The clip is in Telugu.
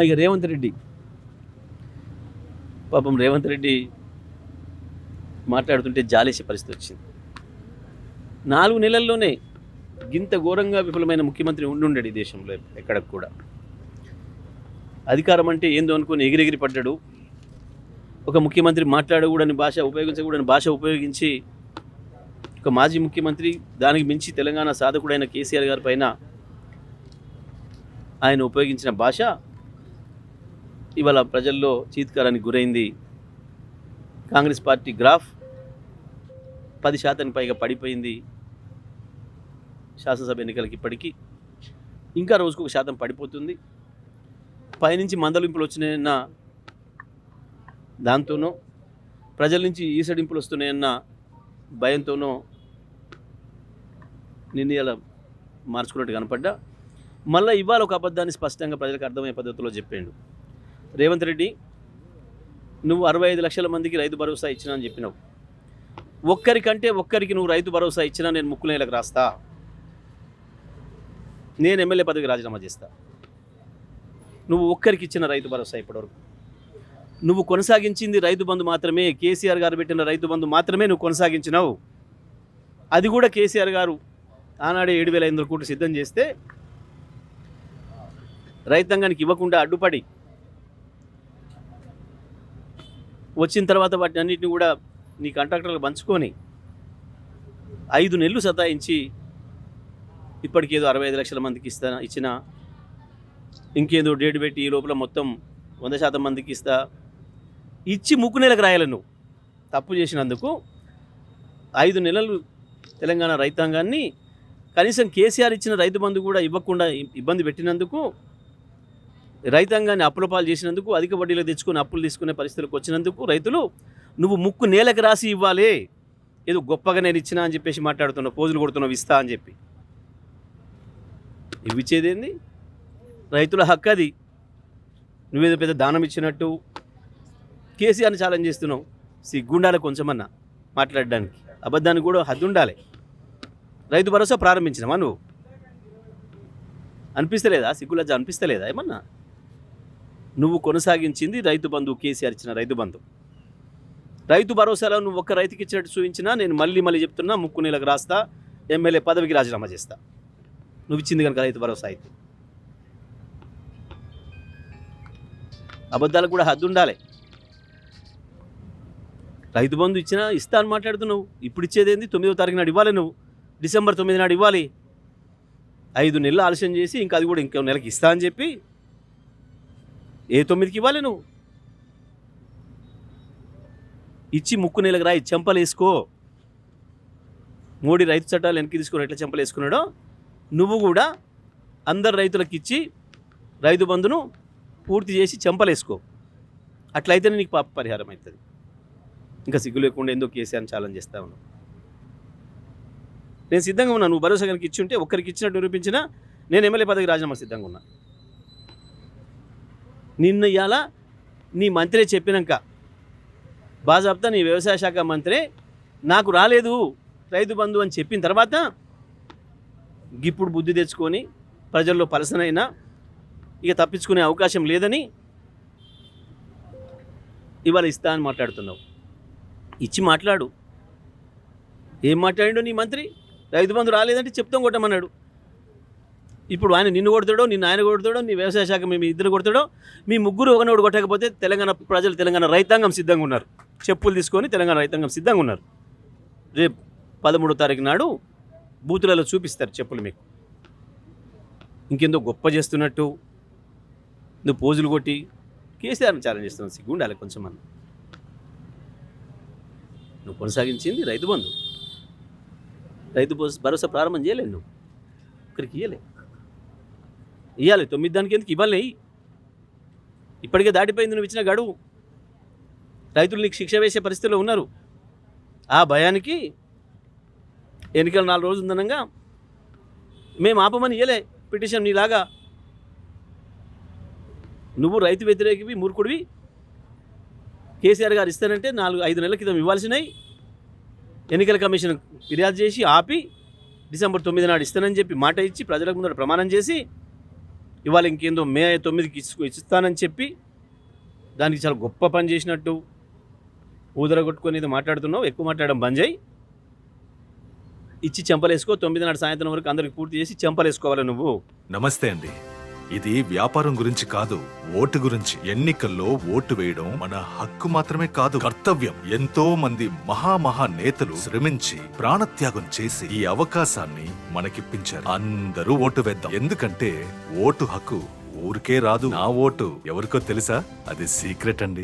ఇక రేవంత్ రెడ్డి పాపం రేవంత్ రెడ్డి మాట్లాడుతుంటే జాలేసే పరిస్థితి వచ్చింది. 4 నెలల్లోనే గింత ఘోరంగా విఫలమైన ముఖ్యమంత్రి ఉండుండడు ఈ దేశంలో ఎక్కడ కూడా. అధికారం అంటే ఏందో అనుకుని ఎగిరెగిరి పడ్డాడు. ఒక ముఖ్యమంత్రి మాట్లాడకూడని భాష, ఉపయోగించకూడని భాష ఉపయోగించి ఒక మాజీ ముఖ్యమంత్రి, దానికి మించి తెలంగాణ సాధకుడైన కేసీఆర్ గారి పైన ఆయన ఉపయోగించిన భాష ఇవాళ ప్రజల్లో చీత్కారానికి గురైంది. కాంగ్రెస్ పార్టీ గ్రాఫ్ 10% పైగా పడిపోయింది. శాసనసభ ఎన్నికలకి ఇప్పటికీ ఇంకా రోజుకు 1% పడిపోతుంది. పైనుంచి మందలింపులు వచ్చినాయన్న దాంతోనో, ప్రజల నుంచి ఈసడింపులు వస్తున్నాయన్న భయంతోనో నిర్ణయాలు మార్చుకున్నట్టు కనపడ్డా, మళ్ళీ ఇవాళ ఒక అబద్ధాన్ని స్పష్టంగా ప్రజలకు అర్థమయ్యే పద్ధతిలో చెప్పాడు. రేవంత్ రెడ్డి, నువ్వు 65 లక్షల మందికి రైతు భరోసా ఇచ్చినా అని చెప్పినావు. ఒక్కరికి నువ్వు రైతు భరోసా ఇచ్చినా నేను ముక్కునేలకు రాస్తా, నేను ఎమ్మెల్యే పదవికి రాజీనామా చేస్తా. నువ్వు ఒక్కరికి ఇచ్చిన రైతు భరోసా ఇప్పటివరకు నువ్వు కొనసాగించింది రైతు బంధు మాత్రమే. కేసీఆర్ గారు పెట్టిన రైతు బంధు మాత్రమే నువ్వు కొనసాగించినావు. అది కూడా కేసీఆర్ గారు ఆనాడే 7,500 కోట్లు సిద్ధం చేస్తే రైతాంగానికి ఇవ్వకుండా అడ్డుపడి వచ్చిన తర్వాత వాటిని అన్నింటినీ కూడా నీ కాంట్రాక్టర్లకు పంచుకొని 5 నెలలు సతాయించి ఇప్పటికేదో 65 లక్షల మందికి ఇచ్చిన, ఇంకేదో డేట్ పెట్టి ఈ లోపల మొత్తం 100% మందికి ఇచ్చి ముక్కు నెలకు రాయాలి. నువ్వు తప్పు చేసినందుకు 5 నెలలు తెలంగాణ రైతాంగాన్ని కనీసం కేసీఆర్ ఇచ్చిన రైతు బంధు కూడా ఇవ్వకుండా ఇబ్బంది పెట్టినందుకు, రైతాంగాన్ని అప్పుల పాలు చేసినందుకు, అధిక వడ్డీలో తెచ్చుకొని అప్పులు తీసుకునే పరిస్థితులకు వచ్చినందుకు రైతులు నువ్వు ముక్కు నేలకు రాసి ఇవ్వాలి. ఏదో గొప్పగా నేను ఇచ్చినా అని చెప్పేసి మాట్లాడుతున్నావు, పోజులు కొడుతున్నావు ఇస్తా అని చెప్పి. ఇవి ఇచ్చేదేంది? రైతుల హక్కు అది. నువ్వేదో పెద్ద దానం ఇచ్చినట్టు కేసీఆర్ని ఛాలెంజ్ చేస్తున్నావు. సిగ్గుండాలి కొంచెమన్నా మాట్లాడడానికి, అబద్ధానికి కూడా హద్దు ఉండాలి. రైతు భరోసా ప్రారంభించినవా నువ్వు? అనిపిస్తలేదా? సిగ్గులజ్జ అనిపిస్తలేదా ఏమన్నా? నువ్వు కొనసాగించింది రైతు బంధు, కేసీఆర్ ఇచ్చిన రైతు బంధు. రైతు భరోసాలో నువ్వు ఒక్క రైతుకి ఇచ్చినట్టు చూపించినా నేను మళ్ళీ చెప్తున్నా, ముక్కు నీళ్ళకి రాస్తా, ఎమ్మెల్యే పదవికి రాజీనామా చేస్తా. నువ్వు ఇచ్చింది కనుక రైతు భరోసా అయితే. అబద్ధాలకు కూడా హద్దు ఉండాలి. రైతు బంధు ఇస్తా అని మాట్లాడుతున్నావు. ఇప్పుడు ఇచ్చేదేంది? 9వ తారీఖు నాడు ఇవ్వాలి. నువ్వు డిసెంబర్ 9 నాడు ఇవ్వాలి. 5 నెలలు ఆలస్యం చేసి ఇంకా అది కూడా ఇంకో నెలకి ఇస్తా అని చెప్పి ఏ 9కి ఇవ్వాలి? నువ్వు ఇచ్చి ముక్కు నెలకు రాయి, చెంపలు వేసుకో. మోడీ రైతు చట్టాలు వెనక్కి తీసుకుని ఎట్లా చెంపలు వేసుకున్నాడో నువ్వు కూడా అందరు రైతులకు ఇచ్చి రైతు బంధును పూర్తి చేసి చెంపలు వేసుకో. అట్లయితేనే నీకు పాప పరిహారం అవుతుంది. ఇంకా సిగ్గు లేకుండా ఎందుకు కేసీఆర్ని ఛాలెంజ్ చేస్తా ఉన్నావు? నేను సిద్ధంగా ఉన్నా. నువ్వు భరోసా కనుక ఇచ్చి ఉంటే, ఒక్కరికి ఇచ్చినట్టు నిరూపించినా నేను ఎమ్మెల్యే పదవికి రాజీనామా సిద్ధంగా ఉన్నా. నిన్న ఇవాళ నీ మంత్రే చెప్పినాక, బాజాబ్తా నీ వ్యవసాయ శాఖ మంత్రే నాకు రాలేదు రైతు బంధు అని చెప్పిన తర్వాత ఇప్పుడు బుద్ధి తెచ్చుకొని ప్రజల్లో పలసనైనా ఇక తప్పించుకునే అవకాశం లేదని ఇవాళ ఇస్తా అని మాట్లాడుతున్నావు. ఇచ్చి మాట్లాడు. ఏం మాట్లాడిండో నీ మంత్రి? రైతు బంధు రాలేదంటే చెప్తాం కొట్టమన్నాడు. ఇప్పుడు ఆయన నిన్ను కొడతాడో, నిన్ను ఆయన కొడతాడో, నీ వ్యవసాయ శాఖ మేము ఇద్దరు కొడతాడో, మీ ముగ్గురు ఒకనోడు కొట్టకపోతే తెలంగాణ ప్రజలు, తెలంగాణ రైతాంగం సిద్ధంగా ఉన్నారు. చెప్పులు తీసుకొని తెలంగాణ రైతాంగం సిద్ధంగా ఉన్నారు. రేపు 13వ తారీఖు నాడు బూతులలో చూపిస్తారు చెప్పులు మీకు. ఇంకెందో గొప్ప చేస్తున్నట్టు నువ్వు పోజులు కొట్టి కేసీఆర్ని ఛాలెంజ్ చేస్తున్నావు. సిగ్గుండాలి కొంచెం అన్న. నువ్వు కొనసాగించింది రైతు బంధు. రైతు భరోసా ప్రారంభం చేయలేదు. నువ్వు ఒకరికి ఇవ్వాలి 9 దానికి ఎందుకు ఇవ్వాలి? ఇప్పటికే దాటిపోయింది నువ్వు ఇచ్చిన గడువు. రైతులు నీకు శిక్ష వేసే పరిస్థితిలో ఉన్నారు. ఆ భయానికి ఎన్నికలు 4 రోజులు ఉందనగా మేము ఆపమని ఇవ్వలే పిటిషన్. నీలాగా నువ్వు రైతు వ్యతిరేకివి, మూర్ఖుడివి. కేసీఆర్ గారు ఇస్తానంటే 4-5 నెలల క్రితం ఇవ్వాల్సినవి ఎన్నికల కమిషన్ ఫిర్యాదు చేసి ఆపి డిసెంబర్ 9 నాడు ఇస్తానని చెప్పి మాట ఇచ్చి ప్రజలకు ముందర ప్రమాణం చేసి ఇవాళ ఇంకేందో మే 9కి ఇస్తానని చెప్పి దానికి చాలా గొప్ప పని చేసినట్టు ఊదరగొట్టుకొని ఇది మాట్లాడుతున్నావు. ఎక్కువ మాట్లాడడం బంద్ చేయి. ఇచ్చి చెంపలేసుకో. 9 నాడు సాయంత్రం వరకు అందరికి పూర్తి చేసి చెంపలేసుకోవాలి నువ్వు. నమస్తే అండి. ఇది వ్యాపారం గురించి కాదు, ఓటు గురించి. ఎన్నికల్లో ఓటు వేయడం మన హక్కు మాత్రమే కాదు, కర్తవ్యం. ఎంతో మంది మహా నేతలు శ్రమించి ప్రాణత్యాగం చేసి ఈ అవకాశాన్ని మనకిప్పించారు. అందరూ ఓటు వేద్దాం. ఎందుకంటే ఓటు హక్కు ఊరికే రాదు. నా ఓటు ఎవరికో తెలుసా? అది సీక్రెట్ అండి.